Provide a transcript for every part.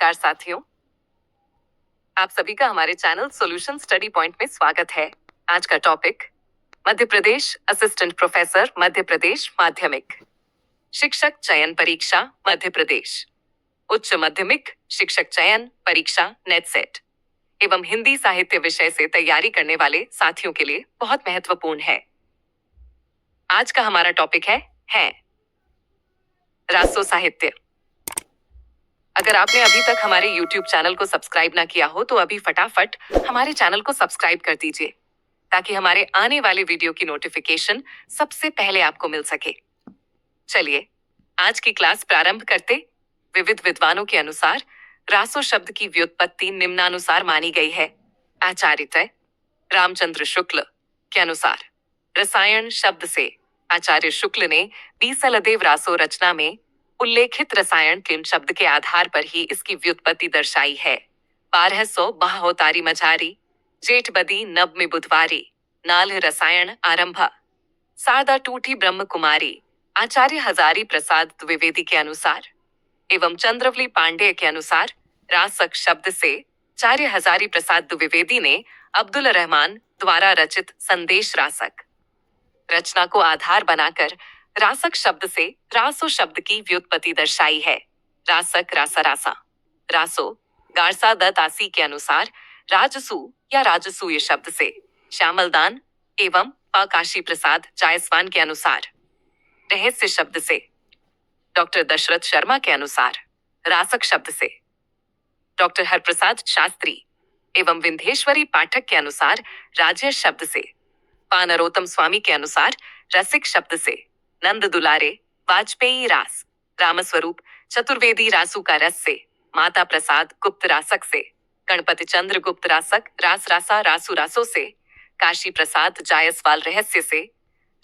नमस्कार साथियों, आप सभी का हमारे चैनल सॉल्यूशन स्टडी पॉइंट में स्वागत है। आज का topic Madhya Pradesh assistant professor Madhya Pradesh माध्यमिक शिक्षक चयन परीक्षा मध्य प्रदेश उच्च माध्यमिक शिक्षक चयन परीक्षा नेट सेट एवं हिंदी साहित्य विषय से तैयारी करने वाले साथियों के लिए बहुत महत्वपूर्ण है। आज का हमारा टॉपिक है रासो साहित्य। अगर आपने अभी तक हमारे YouTube चैनल को सब्सक्राइब ना किया हो तो अभी फटाफट हमारे चैनल को सब्सक्राइब कर दीजिए ताकि हमारे आने वाले वीडियो की नोटिफिकेशन सबसे पहले आपको मिल सके। चलिए आज की क्लास प्रारंभ करते। विविध विद्वानों के अनुसार रासो शब्द की व्युत्पत्ति निम्नानुसार मानी गई है। आचार्य रामचंद्र शुक्ल के अनुसार रसायन शब्द से आचार्य शुक्ल ने बीसलदेव रासो रचना में उल्लेखित रसायन किन शब्द के आधार पर ही इसकी व्युत्पत्ति दर्शाई है। 1200 बाहोतारी मझारी जेठ बदी नब में बुधवारी नाल रसायन आरंभ सारदा टूठी ब्रह्म कुमारी आचार्य हजारी प्रसाद द्विवेदी के अनुसार एवं चंद्रवली पांडेय के अनुसार रासक शब्द से आचार्य हजारी प्रसाद द्विवेदी ने अब्दुल रहमान द्वारा रचित संदेश रासक रचना को आधार बनाकर रासक शब्द से रासो शब्द की व्युत्पत्ति दर्शाई है। रासक रासा रासा रासो गारसा दत्तासी के अनुसार राजसू या राजसूय शब्द से श्यामलदान एवं काशी प्रसाद जायसवान के अनुसार रहस्य शब्द से डॉक्टर दशरथ शर्मा के अनुसार रासक शब्द से डॉक्टर हरप्रसाद शास्त्री एवं विंध्येश्वरी पाठक के अनुसार राज्य शब्द से पानरोत्तम स्वामी के अनुसार रसिक शब्द से नंद दुलारे वाजपेयी रास रामस्वरूप चतुर्वेदी रासू का रस से माता प्रसाद गुप्त रासक से गणपति चंद्र गुप्त रासक रास रासा रासू रासो से काशी प्रसाद जायसवाल रहस्य से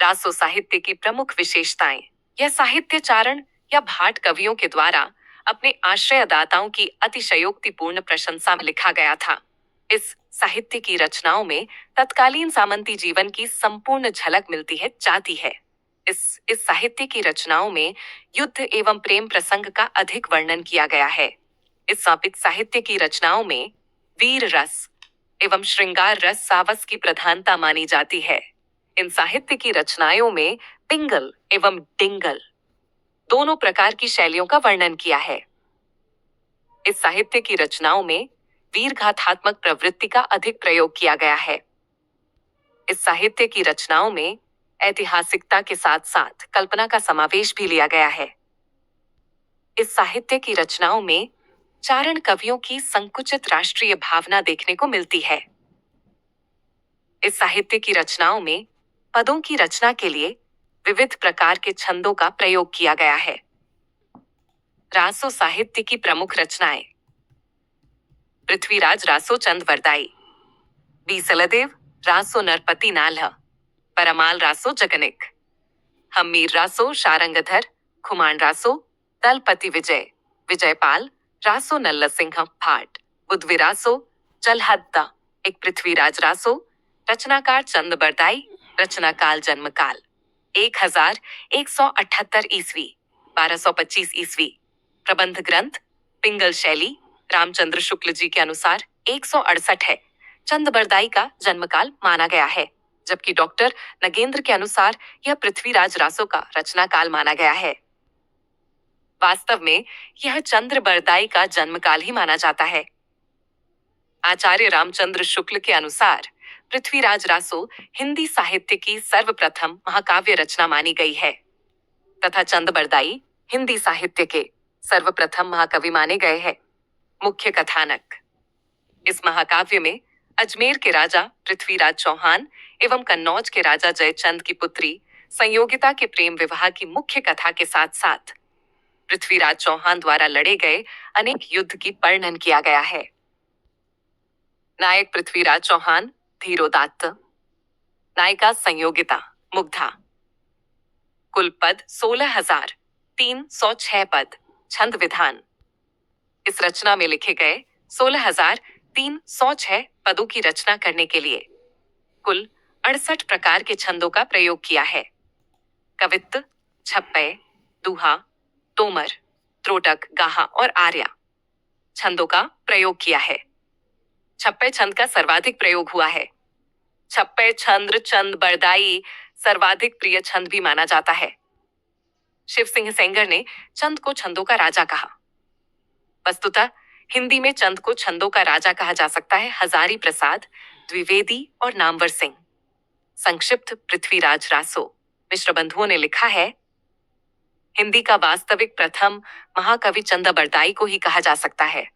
रासो साहित्य की प्रमुख विशेषताएं। यह साहित्य चारण या भाट कवियों के द्वारा अपने आश्रयदाताओं की अतिशयोक्तिपूर्ण प्रशंसा में लिखा गया था। इस साहित्य की रचनाओं में तत्कालीन सामंती जीवन की संपूर्ण झलक मिलती जाती है। इस साहित्य की रचनाओं में युद्ध एवं प्रेम प्रसंग का अधिक वर्णन किया गया है। इस साहित्य की रचनाओं में वीर रस एवं श्रृंगार रस सावस की प्रधानता मानी जाती है। इन साहित्य की रचनाओं में पिंगल एवं डिंगल दोनों प्रकार की शैलियों का वर्णन किया है। इस साहित्य की रचनाओं में वीरगाथात्मक प्रवृत्ति का अधिक प्रयोग किया गया है। इस साहित्य की रचनाओं में ऐतिहासिकता के साथ साथ कल्पना का समावेश भी लिया गया है। इस साहित्य की रचनाओं में चारण कवियों की संकुचित राष्ट्रीय भावना देखने को मिलती है। इस साहित्य की रचनाओं में पदों की रचना के लिए विविध प्रकार के छंदों का प्रयोग किया गया है। रासो साहित्य की प्रमुख रचनाएं पृथ्वीराज रासो चंद वरदाई बीसलदेव रासो नरपति नाल्ह परमाल रासो जगनिक हम्मीर रासो शारंगधर खुमान रासो दलपति विजय विजयपाल रासो नल्ल सिंह भाट बुधवी रासो जलहद्दा एक पृथ्वीराज रासो रचनाकार चंद बरदाई रचनाकाल जन्मकाल 1178 ईस्वी 1225 ईस्वी प्रबंध ग्रंथ पिंगल शैली रामचंद्र शुक्ल जी के अनुसार 168 है। चंद बरदाई का जन्मकाल माना गया है जबकि डॉक्टर नगेंद्र के अनुसार यह पृथ्वीराज रासो का रचना काल माना गया है। वास्तव में यह चंद्र बरदाई का जन्मकाल ही माना जाता है। आचार्य रामचंद्र शुक्ल के अनुसार पृथ्वीराज रासो हिंदी साहित्य की सर्वप्रथम महाकाव्य रचना मानी गई है तथा चंद बरदाई हिंदी साहित्य के सर्वप्रथम महाकवि माने गए हैं। मुख्य कथानक इस महाकाव्य में अजमेर के राजा पृथ्वीराज चौहान एवं कन्नौज के राजा जयचंद की पुत्री संयोगिता के प्रेम विवाह की मुख्य कथा के साथ साथ पृथ्वीराज चौहान द्वारा लड़े गए अनेक युद्ध की वर्णन किया गया है। नायक पृथ्वीराज चौहान धीरोदात्त, नायिका संयोगिता मुग्धा। कुल पद 16,306 पद। छंद विधान इस रचना में लिखे गए 16,306 पदों की रचना करने के लिए कुल 68 प्रकार के छंदों का प्रयोग किया है। कवित्त, छप्पय, दुहा, तोमर, त्रोटक, गाहा और आर्या। छंदों का प्रयोग किया है। छप्पे छंद का सर्वाधिक प्रयोग हुआ है। छप्पे छंद चंद बरदाई सर्वाधिक प्रिय छंद भी माना जाता है। शिव सिंह सेंगर ने चंद को छंदों का राजा कहा। वस्तुतः हिंदी में चंद को छंदों का राजा कहा जा सकता है हजारी प्रसाद, द्विवेदी और नामवर सिंह। संक्षिप्त पृथ्वीराज रासो। मिश्र बंधुओं ने लिखा है, हिंदी का वास्तविक प्रथम महाकवि चंद बरदाई को ही कहा जा सकता है।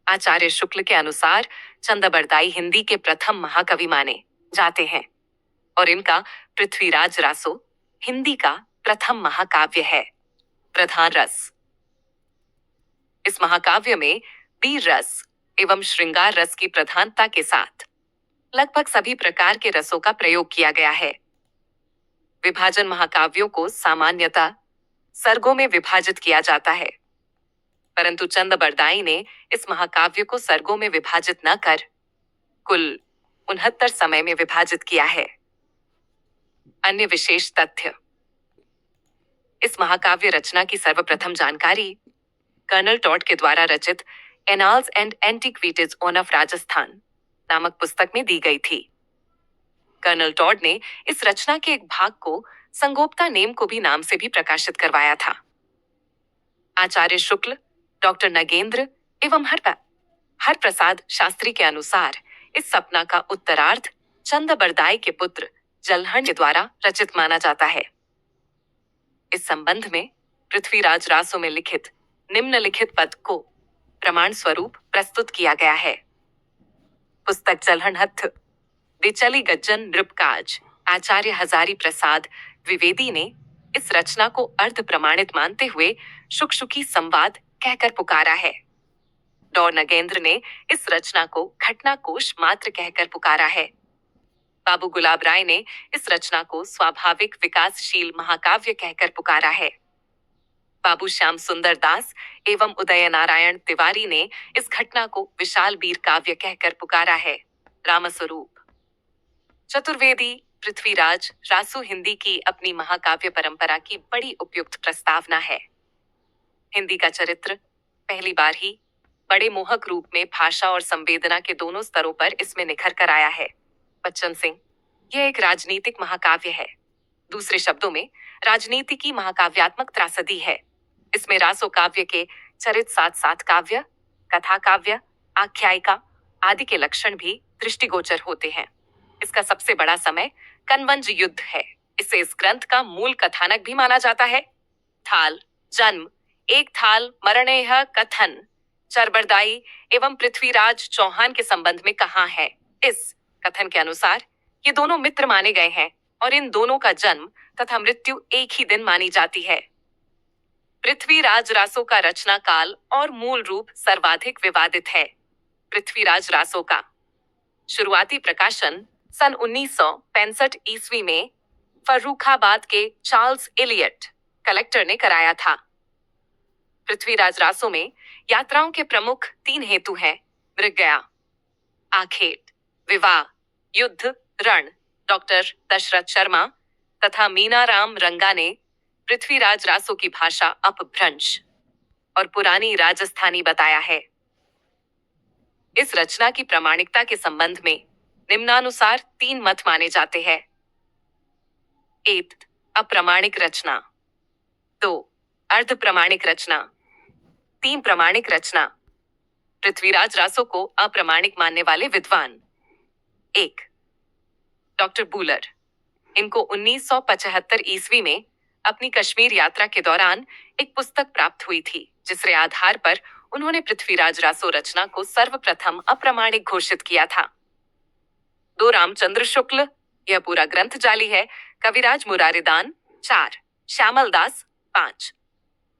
आचार्य शुक्ल के अनुसार चंद बरदाई हिंदी के प्रथम महाकवि माने जाते हैं और इनका पृथ्वीराज रासो हिंदी का प्रथम महाकाव्य है। प्रधान रस। इस महाकाव्य में वीर रस एवं श्रृंगार रस की प्रधानता के साथ लगभग सभी प्रकार के रसों का प्रयोग किया गया है। विभाजन महाकाव्यों को सामान्यतः सर्गों में विभाजित किया जाता है, परंतु चंद बरदाई ने इस महाकाव्य को सर्गों में विभाजित न कर कुल 69 समय में विभाजित किया है। अन्य विशेष तथ्य। इस महाकाव्य रचना की सर्वप्रथम जानकारी कर्नल टॉड के द्वारा रचित annals and antiquities of Rajasthan नामक पुस्तक में दी गई थी। कर्नल टॉड ने इस रचना के एक भाग को संगोपता नेम को भी नाम से भी प्रकाशित करवाया था। आचार्य शुक्ल, डॉक्टर नगेंद्र एवं हर प्रसाद शास्त्री के अनुसार इस सपना का उत्तरार्ध चंद बरदाई के पुत्र जलहण के द्वारा रचित माना जाता है। इस संबंध में पृथ्वीराज रासो में लिखित निम्नलिखित पद को प्रमाण स्वरूप प्रस्तुत किया गया है। पुस्तक जलहण हथ विचली गज्जन नृपकाज आचार्य हजारी प्रसाद द्विवेदी ने इस रचना को अर्ध प्रमाणित मानते हुए शुक-शुकी संवाद कहकर पुकारा है। डॉ नगेंद्र ने इस रचना को घटना कोश मात्र कहकर पुकारा है। बाबू गुलाब राय ने इस रचना को स्वाभाविक विकासशील महाकाव्य कहकर पुकारा है। बाबू श्याम सुंदर दास एवं उदय नारायण तिवारी ने इस घटना को विशाल वीर काव्य कहकर पुकारा है। रामस्वरूप। चतुर्वेदी पृथ्वीराज रासो हिंदी की अपनी महाकाव्य परंपरा की बड़ी उपयुक्त प्रस्तावना है। हिंदी का चरित्र पहली बार ही बड़े मोहक रूप में भाषा और संवेदना के दोनों स्तरों पर इसमें निखर कर आया है। बच्चन सिंह, यह एक राजनीतिक महाकाव्य है। दूसरे शब्दों में राजनीति की महाकाव्यात्मक त्रासदी है। इसमें रासो काव्य के चरित साथ साथ काव्य, कथा काव्य, आख्यायिका आदि के लक्षण भी दृष्टिगोचर होते हैं। इसका सबसे बड़ा समय कनवंज युद्ध है। इसे इस ग्रंथ का मूल कथानक भी माना जाता है। थाल जन्म एक थाल मरणेह कथन चरबरदाई एवं पृथ्वीराज चौहान के संबंध में कहाँ है। इस कथन के अनुसार ये दोनों मित्र माने गए हैं और इन दोनों का जन्म तथा मृत्यु एक ही दिन मानी जाती है। पृथ्वीराज रासो का रचना काल और मूल रूप सर्वाधिक विवादित है। पृथ्वीराज रासो का शुरुआती प्रकाशन सन 1965 ईस्वी में फर्रुखाबाद के चार्ल्स इलियट कलेक्टर ने कराया था। पृथ्वीराज रासो में यात्राओं के प्रमुख 3 हेतु हैं: मृगया, आखेट, विवाह, युद्ध, रण। डॉक्टर दशरथ शर्मा तथा मीनाराम रंगा ने पृथ्वीराज रासो की भाषा अपभ्रंश और पुरानी राजस्थानी बताया है। इस रचना की प्रामाणिकता के संबंध में निम्नानुसार 3 मत माने जाते हैं। 1. अप्रामाणिक रचना। 2. अर्ध प्रमाणिक रचना। 3. प्रमाणिक रचना। पृथ्वीराज रासो को अप्रामाणिक मानने वाले विद्वान। 1. डॉक्टर बूलर। इनको 1975 ईस्वी में अपनी कश्मीर यात्रा के दौरान एक पुस्तक प्राप्त हुई थी, जिसके आधार पर उन्होंने पृथ्वीराज रासो रचना को सर्वप्रथम अप्रामाणिक घोषित किया था। 2. रामचंद्र शुक्ल। यह पूरा ग्रंथ जाली है। कविराज मुरारीदान। 4. श्यामल दास। 5.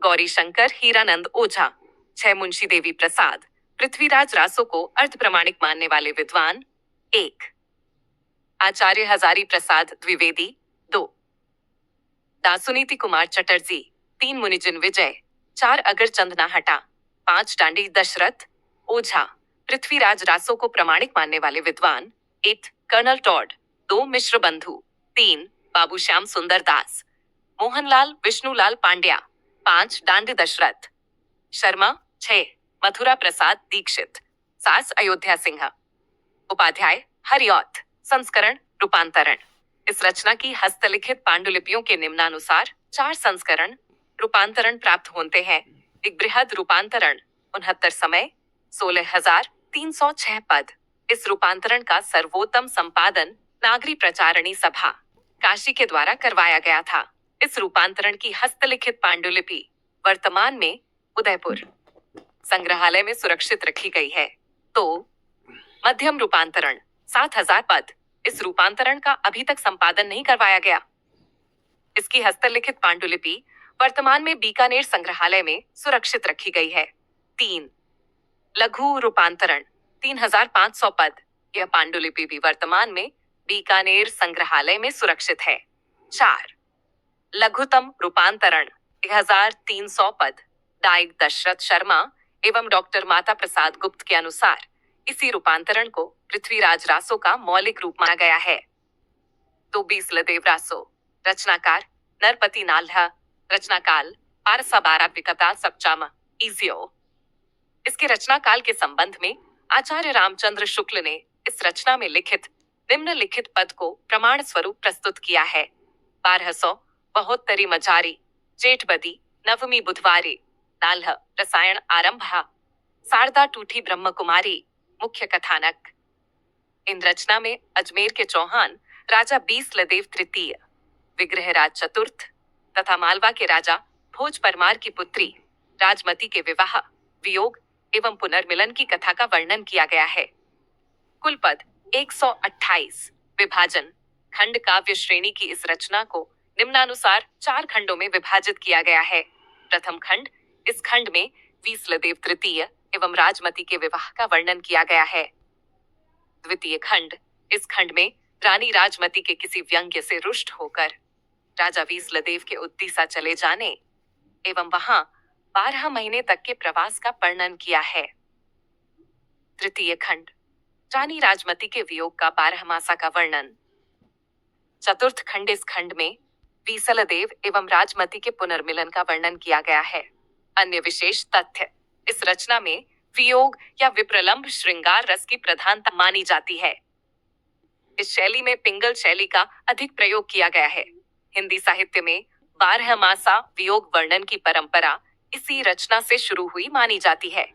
गौरी शंकर हीरानंद ओझा। 6. मुंशी देवी प्रसाद। पृथ्वीराज रासो को अर्ध प्रमाणिक मानने वाले विद्वान। 1. आचार्य हजारी प्रसाद द्विवेदी। 2. दासुनीति कुमार चटर्जी। 3. मुनिजिन विजय। 4. अगरचंद नाहटा। 5. डांडी दशरथ ओझा। पृथ्वीराज रासो को प्रमाणिक मानने वाले विद्वान। 8. Colonel Tod. 2. मिश्र बंधु। 3. बाबू श्याम सुंदर दास। मोहनलाल विष्णुलाल पांड्या। 5. डांडी दशरथ शर्मा। 6. मथुरा प्रसाद दीक्षित। सास अयोध्या सिंह। उपाध्याय हरिऔध। संस्करण रूपांतरण। इस रचना की हस्तलिखित पांडुलिपियों के निम्नानुसार 4 संस्करण रूपांतरण प्राप्त होते हैं। एक बृहद रूपांतरण 69 समय 16,306 पद। इस रूपांतरण का सर्वोत्तम संपादन नागरी प्रचारणी सभा काशी के द्वारा करवाया गया था। इस रूपांतरण की हस्तलिखित पांडुलिपि वर्तमान में उदयपुर संग्रहालय में सुरक्षित रखी गई है। तो मध्यम रूपांतरण 7,000 पद। इस रूपांतरण का अभी तक संपादन नहीं करवाया गया। इसकी हस्तलिखित पांडुलिपि वर्तमान में बीकानेर संग्रहालय में सुरक्षित रखी गई है। 3 लघु रूपांतरण 3,500 पद। यह पांडुलिपि भी वर्तमान में बीकानेर संग्रहालय में सुरक्षित है। 4 लघुतम रूपांतरण 1,300 पद। डाइक दशरथ शर्मा एवं डॉक्टर माता प्रसाद गुप्त के अनुसार इसी रूपांतरण को पृथ्वीराज रासो का मौलिक रूप माना गया है। तो बीसलदेव रासो। रचनाकार नरपति नाल्हा। रचनाकाल 1212 विकता सप्चाम ईजियो। इसके रचनाकाल के संबंध में आचार्य रामचंद्र शुक्ल ने इस रचना में लिखित निम्नलिखित पद को प्रमाण स्वरूप प्रस्तुत किया है। 1272 मजारी जेठबदी नवमी बुधवारी नाल्ह रसायन आरंभ शारदा टूठी ब्रह्म कुमारी मुख्य कथानक। इन रचना में अजमेर के चौहान राजा बीसलदेव तृतीय, विग्रहराज चतुर्थ तथा मालवा के राजा भोज परमार की पुत्री राजमती के विवाह, वियोग एवं पुनर्मिलन की कथा का वर्णन किया गया है। कुल पद 128। विभाजन खंड काव्य श्रेणी की इस रचना को निम्नानुसार 4 खंडों में विभाजित किया गया है। प्रथम खंड, इस खंड में बीसलदेव तृतीय एवं राजमती के विवाह का वर्णन किया गया है। द्वितीय खंड, इस खंड में रानी राजमती के किसी व्यंग्य से रुष्ट होकर राजा बीसलदेव के उद्दीसा चले जाने एवं वहां 12 महीने तक के प्रवास का वर्णन किया है। तृतीय खंड, रानी राजमती के वियोग का 12 मासा का वर्णन। चतुर्थ खंड, इस खंड में बीसलदेव एवं राजमती के पुनर्मिलन का वर्णन किया गया है। अन्य विशेष तथ्य, इस रचना में वियोग या विप्रलंब श्रृंगार रस की प्रधानता मानी जाती है। इस शैली में पिंगल शैली का अधिक प्रयोग किया गया है। हिंदी साहित्य में 12 मासा वियोग वर्णन की परंपरा इसी रचना से शुरू हुई मानी जाती है।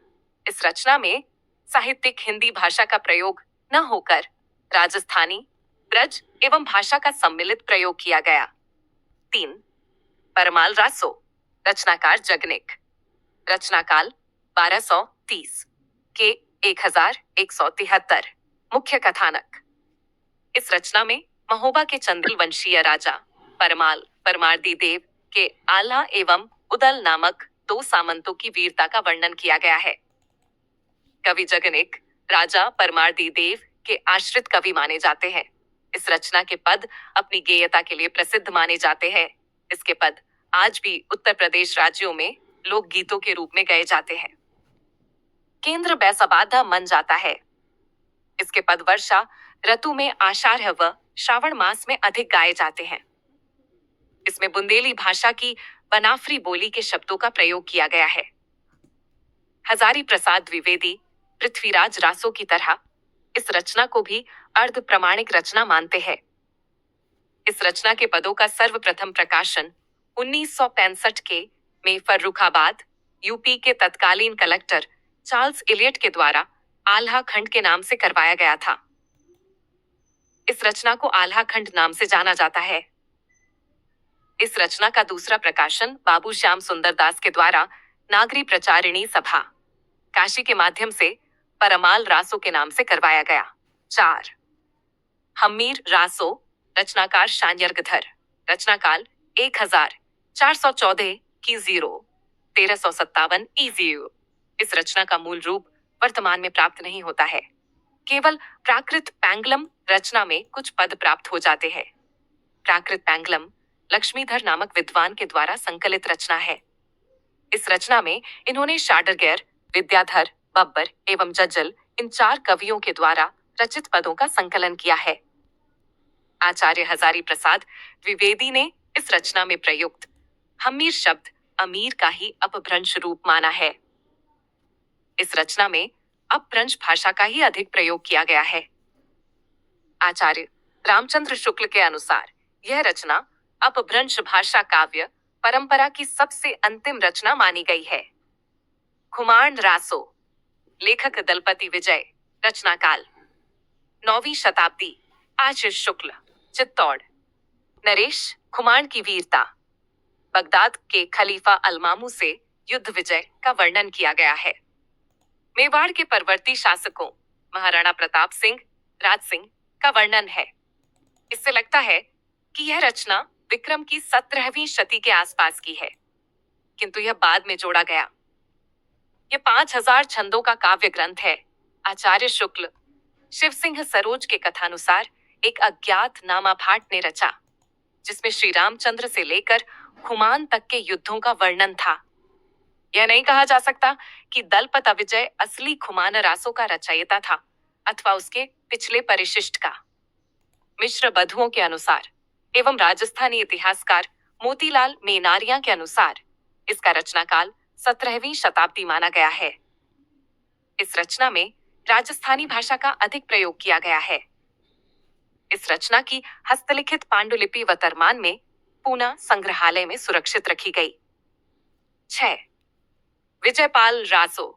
इस रचना में साहित्यिक हिंदी भाषा का प्रयोग न होकर राजस्थानी, ब्रज एवं भाषा का सम्मिलित प्रयोग किया गया। 3 परमाल रासो। रचनाकार जगनिक। रचनाकाल 1230 के 1173। मुख्य कथानक। इस रचना में महोबा के चंद्र वंशीय राजा परमाल परमार्दी देव के आला एवं उदल नामक 2 सामंतों की वीरता का वर्णन किया गया है। कवि जगनिक राजा परमार्दी देव के आश्रित कवि माने जाते हैं। इस रचना के पद अपनी गेयता के लिए प्रसिद्ध माने जाते हैं। इसके पद आज भी उत्तर प्रदेश राज्यों में लोक गीतों के रूप में गाए जाते हैं। केंद्र बैसाबाधा मन जाता है। इसके पद वर्षा ऋतु में आषाढ़ व श्रावण मास में अधिक गाए जाते हैं। इसमें बुंदेली भाषा की बनाफरी बोली के शब्दों का प्रयोग किया गया है। हजारी प्रसाद द्विवेदी पृथ्वीराज रासो की तरह इस रचना को भी अर्ध प्रमाणिक रचना मानते हैं। इस रचना के पदों का सर्वप्रथम प्रकाशन 1965 के में फर्रुखाबाद यूपी के तत्कालीन कलेक्टर चार्ल्स इलियट के द्वारा आल्हा खंड के नाम से करवाया गया था। इस रचना को आल्हा खंड नाम से जाना जाता है। इस रचना का दूसरा प्रकाशन बाबू श्याम सुंदर दास के द्वारा नागरी प्रचारिणी सभा काशी के माध्यम से परमाल रासो के नाम से करवाया गया। 4 हम्मीर रासो। रचनाकार शान्यर्गधर। रचनाकाल 1414 की 1357 ईजीयू। इस रचना का मूल रूप वर्तमान में प्राप्त नहीं होता है। केवल प्राकृत पैंगलम रचना में कुछ पद प्राप्त हो जाते हैं। प्राकृत पैंगलम लक्ष्मीधर नामक विद्वान के द्वारा संकलित रचना है। इस रचना में इन्होंने शाडरगैर, विद्याधर, बब्बर एवं जज्जल इन 4 कवियों के द्वारा रचित पदों का संकलन किया है। आचार्य हजारी प्रसाद द्विवेदी ने इस रचना में प्रयुक्त हम्मीर शब्द अमीर का ही अपभ्रंश रूप माना है। इस रचना में अपभ्रंश भाषा का ही अधिक प्रयोग किया गया है। आचार्य रामचंद्र शुक्ल के अनुसार यह रचना अपभ्रंश भाषा काव्य परंपरा की सबसे अंतिम रचना मानी गई है। खुमाण रासो, लेखक दलपति विजय, रचना काल 9वीं शताब्दी, आशीष शुक्ल, चित्तौड़। नरेश खुमाण की वीरता, बगदाद के खलीफा अलमामू से युद्ध विजय का वर्णन किया गया है। मेवाड़ के परवर्ती शासकों महाराणा प्रताप सिंह, राज सिंह का वर्णन है। इससे लगता है कि यह रचना विक्रम की 17वीं शती के आसपास की है, किंतु यह बाद में जोड़ा गया। यह 5000 छंदों का काव्य ग्रंथ है। आचार्य शुक्ल शिव सिंह सरोज के कथानुसार एक अज्ञात नामाभाट ने रचा, जिसमें श्री रामचंद्र से लेकर खुमान तक के युद्धों का वर्णन था। यह नहीं कहा जा सकता कि दलपत विजय असली खुमान रासों का रचयिता था अथवा उसके पिछले परिशिष्ट का। मिश्र बधुओं के अनुसार एवं राजस्थानी इतिहासकार मोतीलाल मेनारिया के अनुसार इसका रचना काल 17वीं शताब्दी माना गया है। इस रचना में राजस्थानी भाषा का अधिक प्रयोग किया गया है। इस रचना की हस्तलिखित पांडुलिपि वर्तमान में पूना संग्रहालय में सुरक्षित रखी गई। 6. विजयपाल रासो,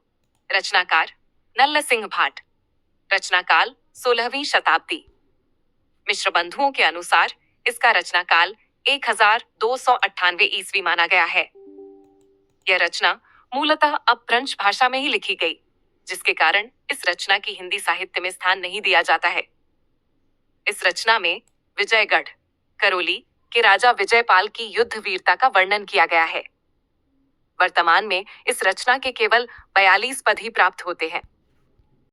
रचनाकार नल्ल सिंह भाट, रचनाकाल 16वीं शताब्दी। मिश्र बंधुओं के अनुसार इसका रचनाकाल 1298 ईस्वी माना गया है। यह रचना मूलतः अपभ्रंश भाषा में ही लिखी गई, जिसके कारण इस रचना की हिंदी साहित्य में स्थान नहीं दिया जाता है। इस रचना में विजयगढ़ करौली के राजा विजयपाल की युद्ध वीरता का वर्णन किया गया है। वर्तमान में इस रचना के केवल 42 पद ही प्राप्त होते हैं।